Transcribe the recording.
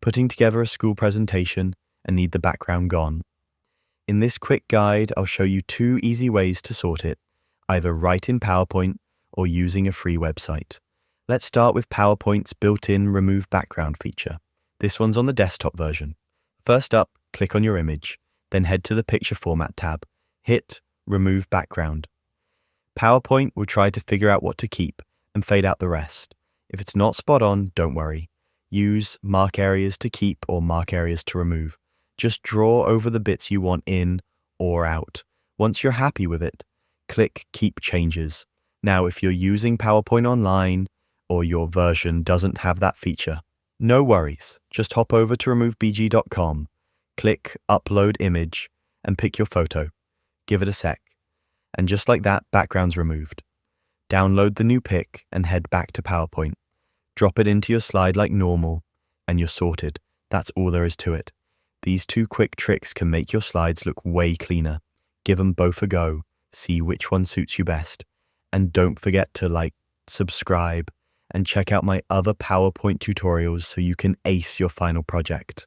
putting together a school presentation and need the background gone. In this quick guide, I'll show you 2 easy ways to sort it, either right in PowerPoint or using a free website. Let's start with PowerPoint's built-in Remove Background feature. This one's on the desktop version. First up, click on your image, then head to the Picture Format tab. Hit Remove Background. PowerPoint will try to figure out what to keep and fade out the rest. If it's not spot on, don't worry. Use Mark Areas to keep or Mark Areas to remove. Just draw over the bits you want in or out. Once you're happy with it, click Keep Changes. Now, if you're using PowerPoint online or your version doesn't have that feature, no worries. Just hop over to removebg.com, click Upload Image, and pick your photo. Give it a sec. And just like that, background's removed. Download the new pic and head back to PowerPoint. Drop it into your slide like normal, and you're sorted. That's all there is to it. These 2 quick tricks can make your slides look way cleaner. Give them both a go, see which one suits you best. And don't forget to like, subscribe, and check out my other PowerPoint tutorials so you can ace your final project.